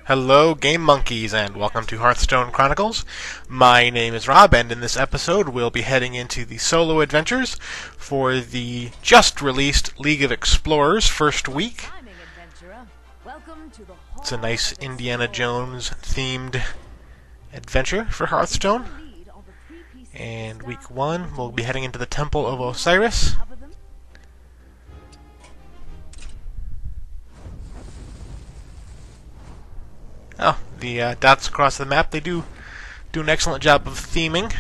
Hello, Game Monkeys, and welcome to HearthStone Chronicles. My name is Rob, and in this episode we'll be heading into the solo adventures for the just-released League of Explorers first week. It's a nice Indiana Jones-themed adventure for Hearthstone. And week 1, we'll be heading into the Temple of Osiris. Oh, the dots across the map, they do an excellent job of theming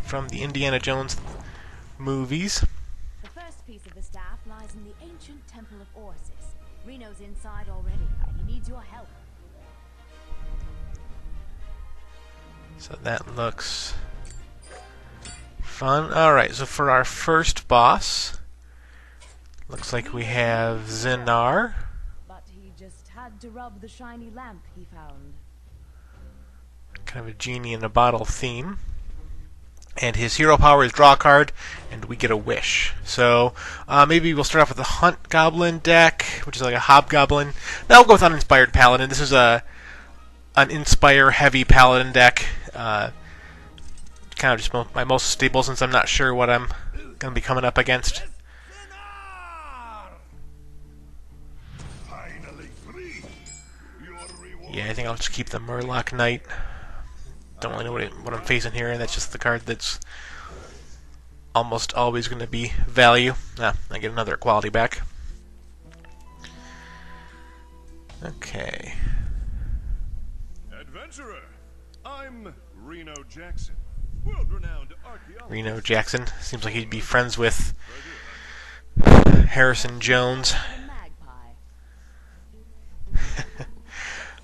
from the Indiana Jones movies. The first piece of the staff lies in the ancient Temple of Osiris. Reno's inside already. He needs your help. So that looks fun. Alright, so for our first boss, looks like we have Zinar. Had to rub the shiny lamp he found. Kind of a genie in a bottle theme. And his hero power is draw a card, and we get a wish. So maybe we'll start off with the Hunt Goblin deck, which is like a Hobgoblin. Now we'll go with Uninspired Paladin. This is an Inspire heavy Paladin deck. Kind of just my most stable, since I'm not sure what I'm going to be coming up against. Yeah, I think I'll just keep the Murloc Knight. Don't really know what I'm facing here, and that's just the card that's almost always going to be value. I get another quality back. Okay. Adventurer, I'm Reno Jackson, world-renowned archaeologist. Reno Jackson seems like he'd be friends with Harrison Jones.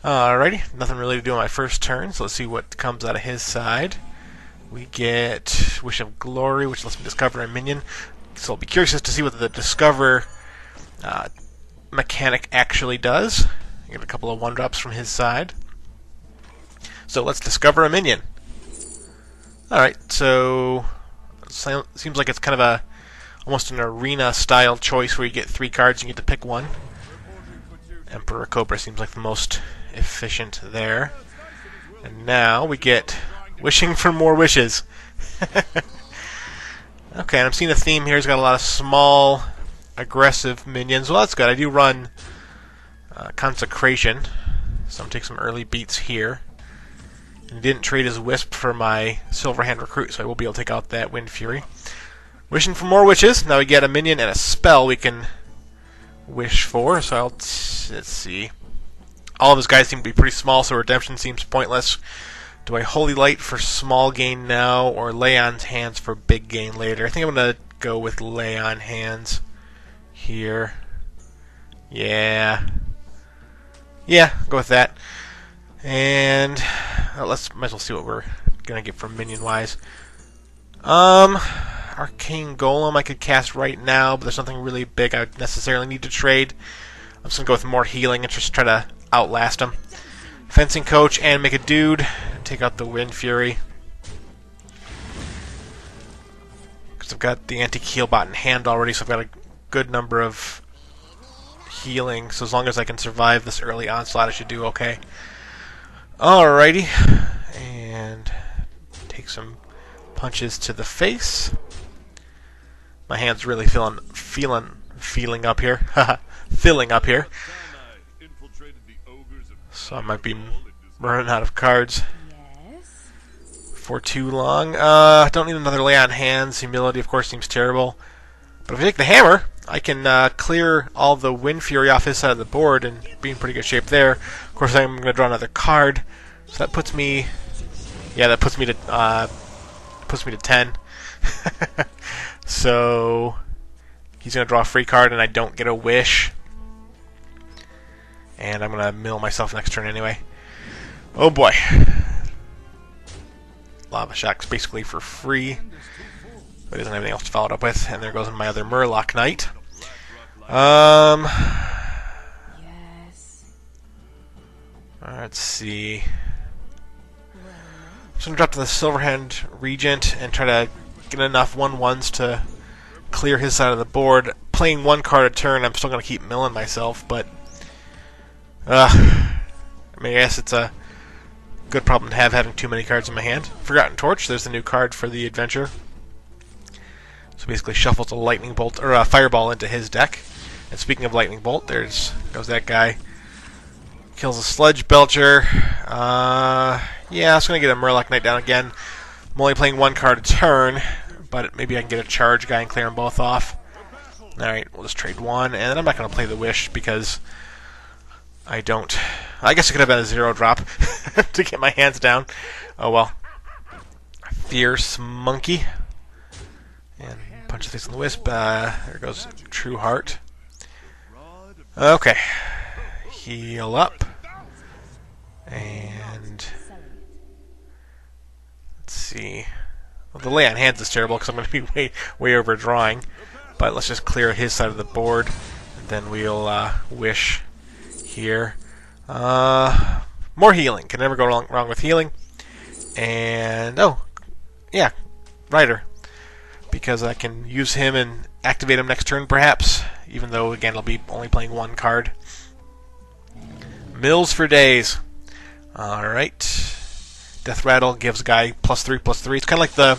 Alrighty, nothing really to do on my first turn, so let's see what comes out of his side. We get Wish of Glory, which lets me discover a minion. So I'll be curious as to see what the discover mechanic actually does. I get a couple of 1-drops from his side. So let's discover a minion. Alright, so seems like it's kind of almost an arena-style choice where you get 3 cards and you get to pick one. Emperor Cobra seems like the most efficient there. And now we get wishing for more wishes. Okay, and I'm seeing a theme here. He's got a lot of small, aggressive minions. Well, that's good. I do run Consecration, so I'm taking some early beats here. And he didn't trade his Wisp for my Silverhand Recruit, so I will be able to take out that Wind Fury. Wishing for more wishes. Now we get a minion and a spell we can wish for, so let's see. All of his guys seem to be pretty small, so Redemption seems pointless. Do I Holy Light for small gain now, or Lay on Hands for big gain later? I think I'm going to go with Lay on Hands here. Yeah, go with that. And might as well see what we're going to get from minion-wise. Arcane Golem I could cast right now, but there's nothing really big I would necessarily need to trade. I'm just going to go with more healing and just try to outlast him. Fencing Coach and make a dude. Take out the Wind Fury. Because I've got the Antique Healbot in hand already, so I've got a good number of healing. So as long as I can survive this early onslaught, I should do okay. Alrighty. And take some punches to the face. My hand's really feeling up here. Filling up here. So I might be running out of cards for too long. Don't need another Lay on Hands. Humility, of course, seems terrible. But if I take the hammer, I can clear all the Wind Fury off his side of the board and be in pretty good shape there. Of course, I'm going to draw another card. So that puts me... Yeah, that puts me to 10. So he's going to draw a free card and I don't get a wish. And I'm going to mill myself next turn anyway. Oh boy. Lava Shock's basically for free. But he doesn't have anything else to follow it up with. And there goes my other Murloc Knight. Let's see. So I'm going to drop to the Silverhand Regent and try to get enough 1/1s to clear his side of the board. Playing 1 card a turn, I'm still going to keep milling myself, but I I mean, I guess it's a good problem to have, having too many cards in my hand. Forgotten Torch, there's the new card for the adventure. So basically shuffles a lightning bolt, or a fireball into his deck. And speaking of lightning bolt, goes that guy. Kills a sludge belcher. Yeah, I was going to get a Murloc Knight down again. I'm only playing one card a turn, but maybe I can get a charge guy and clear them both off. Alright, we'll just trade one, and then I'm not going to play the Wish because I don't... I guess it could have been a 0-drop to get my hands down. Oh well. Fierce Monkey. And punch things in the Wisp. There goes True Heart. Okay. Heal up. And... let's see. Well, the lay on hands is terrible because I'm going to be way overdrawing. But let's just clear his side of the board, and then we'll Wish here. More healing. Can never go wrong with healing. And, oh, yeah, Rider. Because I can use him and activate him next turn, perhaps. Even though, again, I'll be only playing one card. Mills for days. Alright. Death Rattle gives a guy +3/+3. It's kind of like the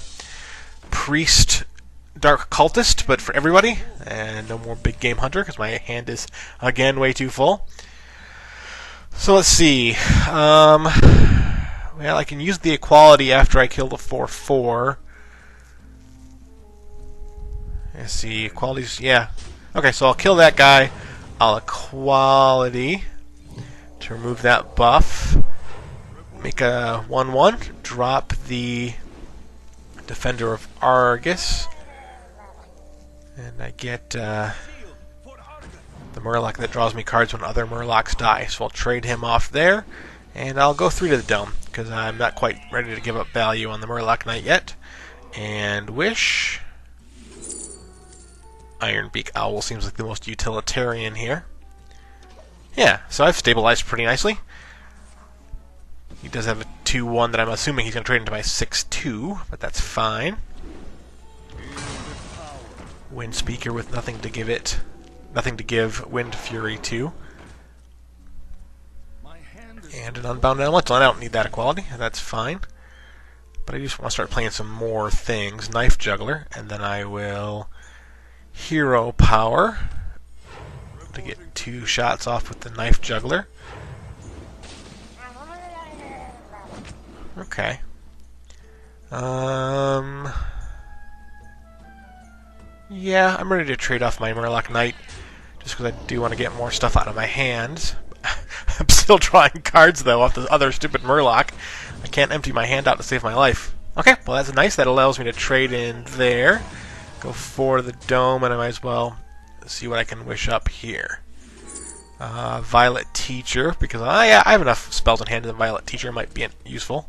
Priest Dark Cultist, but for everybody. And no more Big Game Hunter, because my hand is, again, way too full. So let's see. Well, I can use the Equality after I kill the 4/4. Let's see. Equalities, yeah. Okay, so I'll kill that guy. I'll Equality to remove that buff. Make a 1/1. Drop the Defender of Argus. And I get the Murloc that draws me cards when other Murlocs die. So I'll trade him off there. And I'll go 3 to the Dome, because I'm not quite ready to give up value on the Murloc Knight yet. And Wish. Ironbeak Owl seems like the most utilitarian here. Yeah, so I've stabilized pretty nicely. He does have a 2/1 that I'm assuming he's going to trade into my 6/2, but that's fine. Wind Speaker with nothing to give Wind Fury to. And an Unbound Elemental. I don't need that Equality, that's fine. But I just want to start playing some more things. Knife Juggler, and then I will Hero Power to get 2 shots off with the Knife Juggler. Okay. Yeah, I'm ready to trade off my Murloc Knight, just because I do want to get more stuff out of my hands. I'm still drawing cards, though, off the other stupid Murloc. I can't empty my hand out to save my life. Okay, well that's nice. That allows me to trade in there. Go for the Dome, and I might as well see what I can wish up here. Violet Teacher, because yeah, I have enough spells in hand that Violet Teacher might be useful.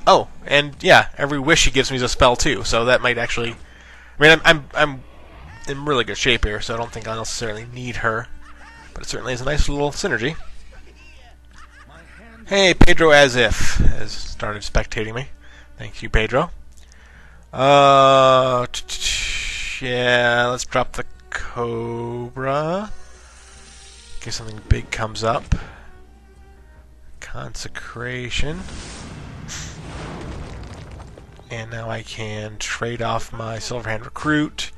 Oh, and yeah, every wish he gives me is a spell too, so that might actually... I mean, I'm in really good shape here, so I don't think I'll necessarily need her. But it certainly is a nice little synergy. Hey, Pedro As If has started spectating me. Thank you, Pedro. Yeah, let's drop the Cobra. In case something big comes up. Consecration. And now I can trade off my Silverhand Recruit.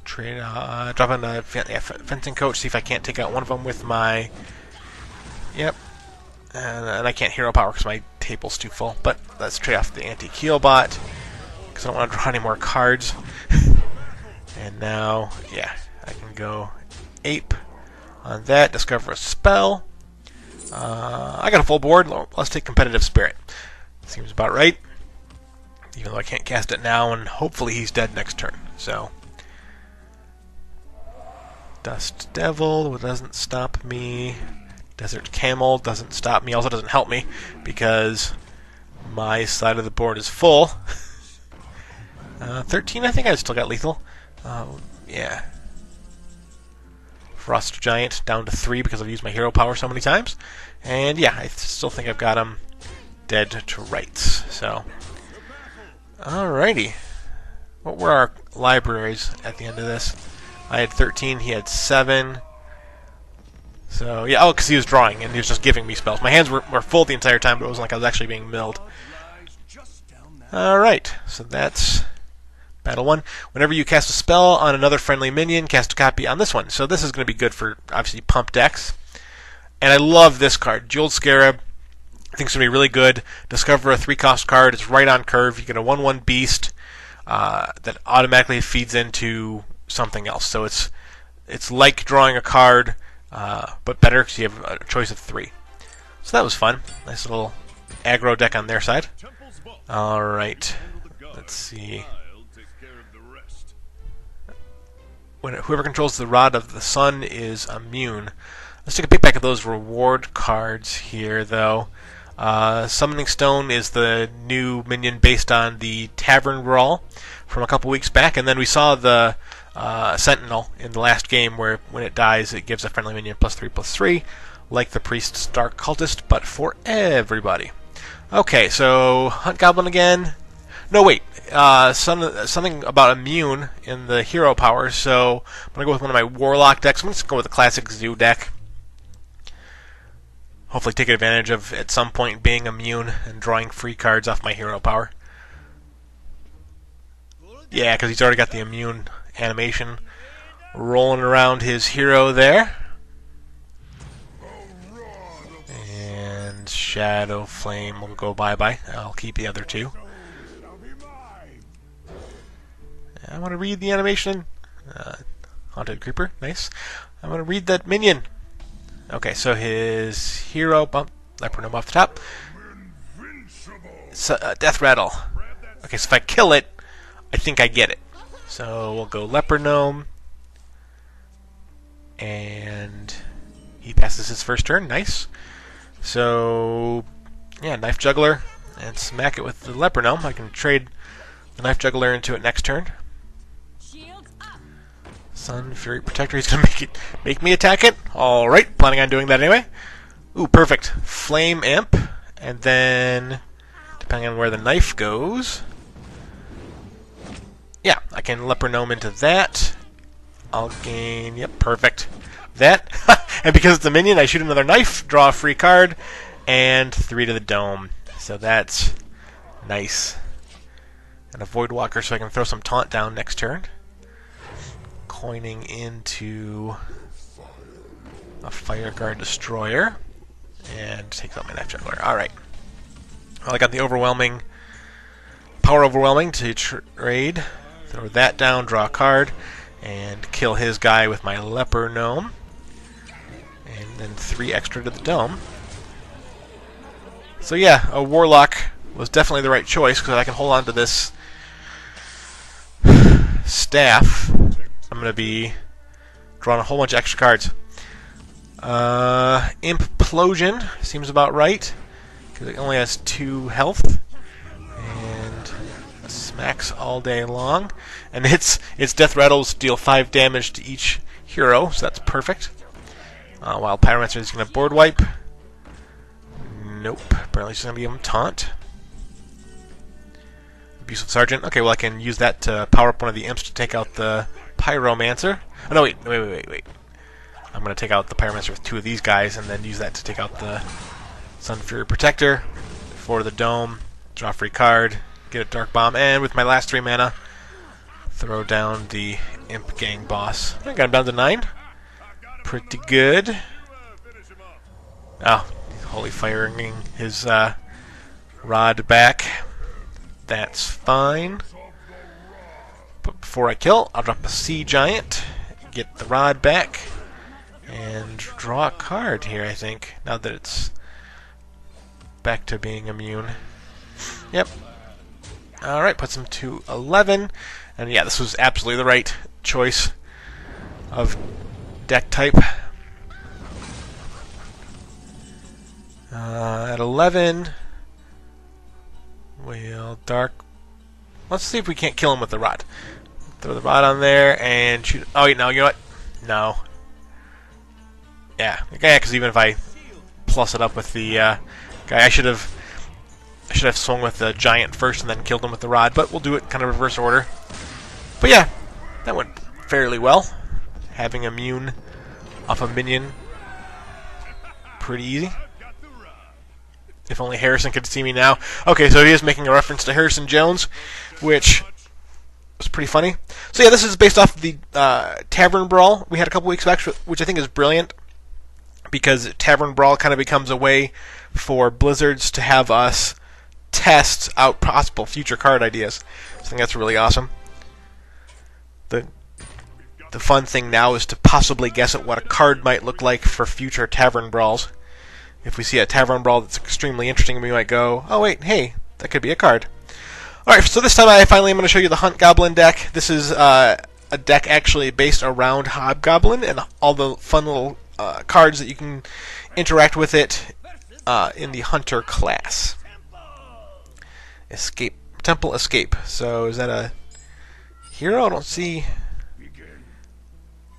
Drop in a Fencing Coach, see if I can't take out one of them with my... Yep. And I can't Hero Power because my table's too full. But let's trade off the Anti-Keelbot, because I don't want to draw any more cards. And now, yeah, I can go Ape on that, discover a spell. I got a full board. Let's take Competitive Spirit. Seems about right. Even though I can't cast it now, and hopefully he's dead next turn. So, Dust Devil doesn't stop me. Desert Camel doesn't stop me. Also doesn't help me because my side of the board is full. 13, I think I still got lethal. Yeah. Frost Giant down to 3 because I've used my hero power so many times. And yeah, I still think I've got him dead to rights. So, alrighty. What were our libraries at the end of this? I had 13, he had 7. So, yeah, oh, because he was drawing, and he was just giving me spells. My hands were full the entire time, but it wasn't like I was actually being milled. Alright, so that's Battle 1. Whenever you cast a spell on another friendly minion, cast a copy on this one. So this is going to be good for, obviously, pump decks. And I love this card. Jeweled Scarab. I think it's going to be really good. Discover a 3-cost card. It's right on curve. You get a 1/1 beast that automatically feeds into something else. So it's like drawing a card, but better because you have a choice of 3. So that was fun. Nice little aggro deck on their side. Alright. Let's see. Whoever controls the Rod of the Sun is immune. Let's take a peek back at those reward cards here, though. Summoning Stone is the new minion based on the Tavern Brawl from a couple weeks back, and then we saw the Sentinel in the last game where when it dies it gives a friendly minion +3/+3, like the Priest's Dark Cultist, but for everybody. Okay, so Hunt Goblin again. No, wait. Something about immune in the hero power, so I'm going to go with one of my Warlock decks. I'm going to go with the classic Zoo deck. Hopefully take advantage of, at some point, being immune and drawing free cards off my hero power. Yeah, because he's already got the immune animation rolling around his hero there. And Shadow Flame will go bye-bye. I'll keep the other two. I want to read the animation. Haunted Creeper, nice. I want to read that minion. Okay, so his hero, Leper Gnome off the top. So, Death Rattle. Okay, so if I kill it, I think I get it. So we'll go Leper Gnome. And he passes his first turn, nice. So, yeah, Knife Juggler. And smack it with the Leper Gnome. I can trade the Knife Juggler into it next turn. Sun Fury Protector. He's gonna make me attack it. All right, planning on doing that anyway. Ooh, perfect. Flame Imp, and then depending on where the knife goes, yeah, I can Leper Gnome into that. I'll gain. Yep, perfect. That, and because it's a minion, I shoot another knife, draw a free card, and 3 to the dome. So that's nice. And a Void Walker, so I can throw some taunt down next turn. Coining into a Fire Guard Destroyer, and takes out my Knife Juggler. Alright. Well, I got the Power Overwhelming to trade. Throw that down, draw a card, and kill his guy with my Leper Gnome. And then 3 extra to the dome. So yeah, a Warlock was definitely the right choice, because I can hold on to this staff. I'm going to be drawing a whole bunch of extra cards. Implosion seems about right, because it only has 2 health. And smacks all day long. And its Death Rattles deal 5 damage to each hero, so that's perfect. While Pyromancer is going to board wipe. Nope. Apparently she's going to give him Taunt. Abusive Sergeant. Okay, well I can use that to power up one of the imps to take out the Pyromancer. Oh no, wait. I'm going to take out the Pyromancer with 2 of these guys and then use that to take out the Sun Fury Protector for the dome. Draw a free card, get a Dark Bomb, and with my last 3 mana, throw down the Imp Gang boss. I got him down to 9. Pretty good. Oh, Holy Firing his rod back. That's fine. But before I kill, I'll drop a Sea Giant, get the rod back, and draw a card here, I think, now that it's back to being immune. Yep. Alright, puts him to 11. And yeah, this was absolutely the right choice of deck type. At 11, we'll Dark... Let's see if we can't kill him with the rod. Throw the rod on there and shoot... Oh, wait, no, you know what? No. Yeah, because even if I plus it up with the guy, I should have swung with the giant first and then killed him with the rod, but we'll do it kind of reverse order. But yeah, that went fairly well. Having immune off a minion pretty easy. If only Harrison could see me now. Okay, so he is making a reference to Harrison Jones, which was pretty funny. So yeah, this is based off of the Tavern Brawl we had a couple weeks back, which I think is brilliant, because Tavern Brawl kind of becomes a way for Blizzards to have us test out possible future card ideas. So I think that's really awesome. The fun thing now is to possibly guess at what a card might look like for future Tavern Brawls. If we see a Tavern Brawl that's extremely interesting, we might go, oh wait, hey, that could be a card. Alright, so this time I finally am going to show you the Hunt Goblin deck. This is a deck actually based around Hobgoblin and all the fun little cards that you can interact with it in the Hunter class. Escape. Temple Escape. So is that a hero? I don't see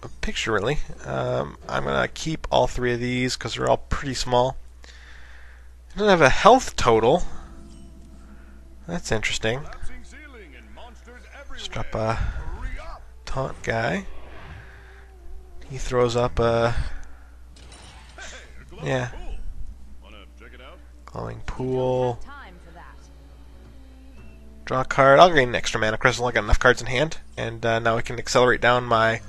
a picture really. I'm going to keep all three of these because they're all pretty small. It doesn't have a health total. That's interesting. Just drop a taunt guy. He throws up a... yeah. Glowing pool. Draw a card. I'll gain an extra mana crystal. I got enough cards in hand. And now I can accelerate down my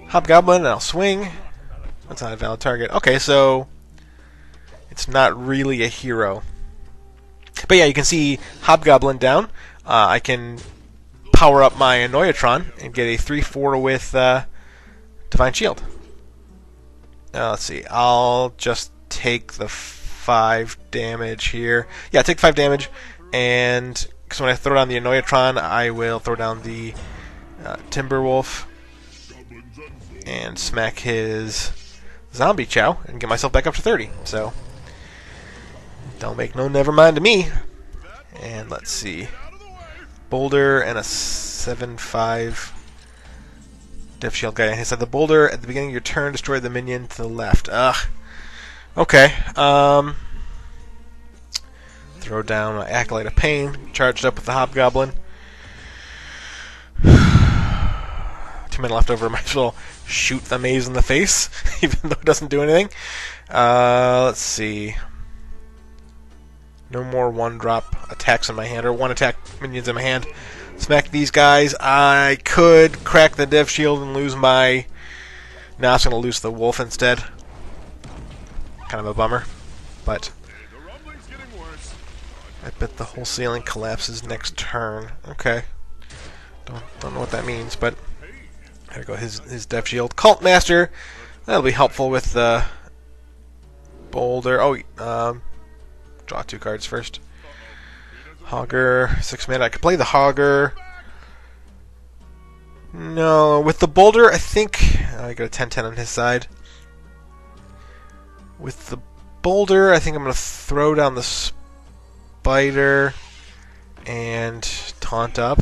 Hobgoblin and I'll swing. That's not a valid target. Okay, so it's not really a hero. But yeah, you can see Hobgoblin down. I can power up my Annoyatron and get a 3/4 with Divine Shield. Let's see. I'll just take the 5 damage here. Yeah, take 5 damage, and because when I throw down the Annoyatron, I will throw down the Timberwolf and smack his Zombie Chow and get myself back up to 30. So don't make no never mind to me. And let's see. Boulder and a 7/5 Death Shield guy. And he said the boulder at the beginning of your turn destroy the minion to the left. Ugh. Okay. Throw down my Acolyte of Pain. Charged up with the Hobgoblin. 2 men left over. Might as well shoot the maze in the face, even though it doesn't do anything. Let's see. No more 1-drop attacks in my hand, or 1-attack minions in my hand. Smack these guys. I could crack the Dev Shield and lose my... No, I was going to lose the Wolf instead. Kind of a bummer. But I bet the whole ceiling collapses next turn. Okay. Don't know what that means, but there we go. His Dev Shield. Cult Master. That'll be helpful with the Boulder. Oh, draw 2 cards first. Hogger, 6 mana. I could play the Hogger. No, with the Boulder, I think I got a 10/10 on his side. With the Boulder, I think I'm going to throw down the Spider and taunt up.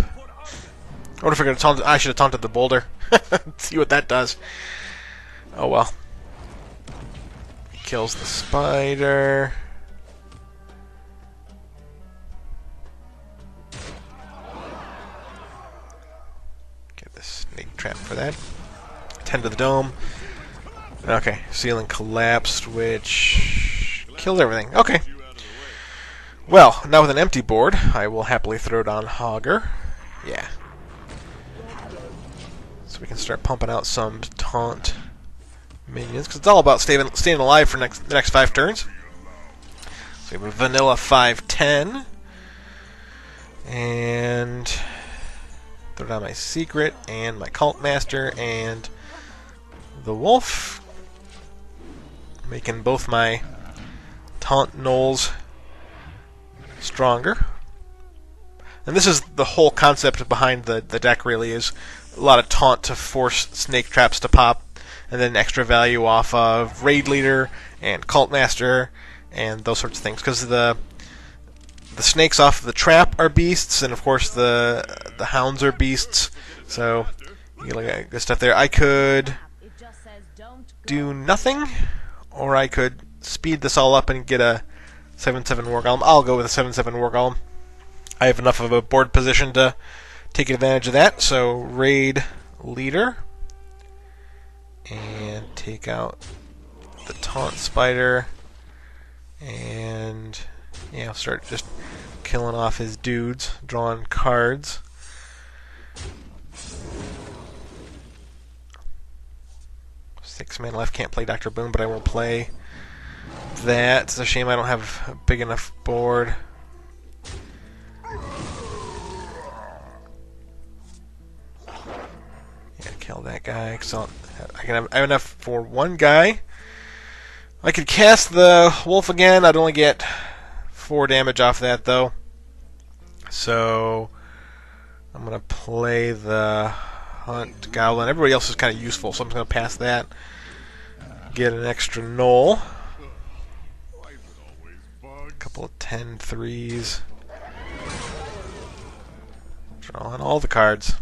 What if I got to taunt? I should have taunted the Boulder. See what that does. Oh well. He kills the Spider. Snake trap for that. 10 to the dome. Okay, ceiling collapsed, which killed everything. Okay. Well, now with an empty board, I will happily throw down Hogger. Yeah. So we can start pumping out some taunt minions, because it's all about staying alive for the next 5 turns. So we have a vanilla 5/10. And throw down my Secret and my Cult Master and the Wolf, making both my taunt gnolls stronger. And this is the whole concept behind the deck, really, is a lot of taunt to force snake traps to pop, and then extra value off of Raid Leader and Cult Master and those sorts of things, because the snakes off the trap are beasts, and of course the hounds are beasts. So you get like good stuff there. I could do nothing, or I could speed this all up and get a 7/7 War Golem. I'll go with a 7/7 War Golem. I have enough of a board position to take advantage of that. So Raid Leader and take out the Taunt Spider. And yeah, I'll start just killing off his dudes, drawing cards. Six man left, can't play Dr. Boom, but I will play that. It's a shame I don't have a big enough board. Yeah, kill that guy. So I have enough for one guy. I could cast the wolf again. I'd only get 4 damage off that though. So I'm gonna play the Hunt Goblin. Everybody else is kind of useful, so I'm gonna pass that. Get an extra null. A couple of 10-3s. Drawing all the cards.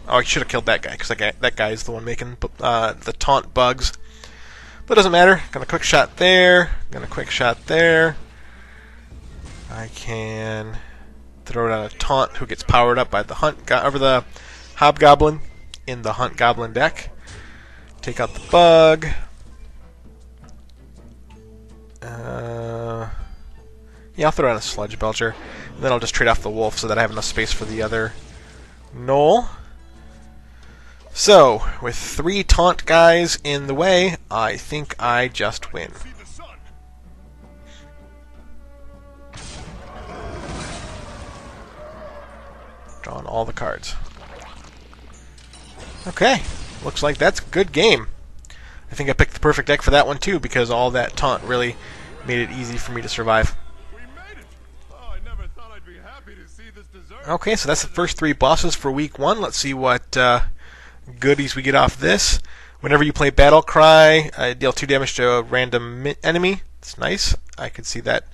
Oh, I should have killed that guy, because that guy is the one making the taunt bugs. But it doesn't matter. Gonna quick shot there. Gonna quick shot there. I can throw down a taunt who gets powered up by the the Hobgoblin in the Hunt Goblin deck. Take out the bug. Yeah, I'll throw down a Sludge Belcher. And then I'll just trade off the wolf so that I have enough space for the other Knoll. So, with 3 taunt guys in the way, I think I just win. Drawing all the cards. Okay, looks like that's a good game. I think I picked the perfect deck for that one too, because all that taunt really made it easy for me to survive. Okay, so that's the first 3 bosses for week 1. Let's see what goodies we get off this. Whenever you play Battle Cry, deal 2 damage to a random enemy. It's nice. I could see that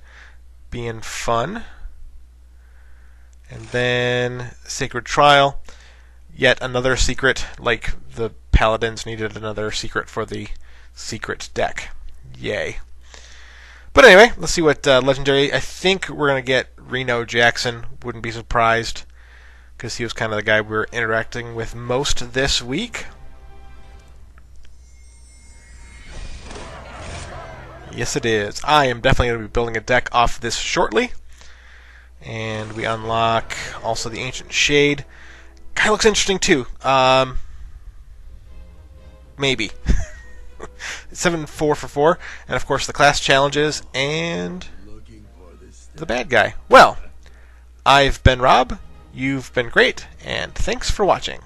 being fun. And then Sacred Trial. Yet another secret, like the Paladins needed another secret for the secret deck. Yay. But anyway, let's see what Legendary... I think we're going to get Reno Jackson. Wouldn't be surprised, because he was kind of the guy we were interacting with most this week. Yes, it is. I am definitely going to be building a deck off this shortly. And we unlock also the Ancient Shade. Guy looks interesting too. Maybe. 7-4 for 4. And of course the class challenges and the bad guy. Well, I've been Rob. You've been great, and thanks for watching.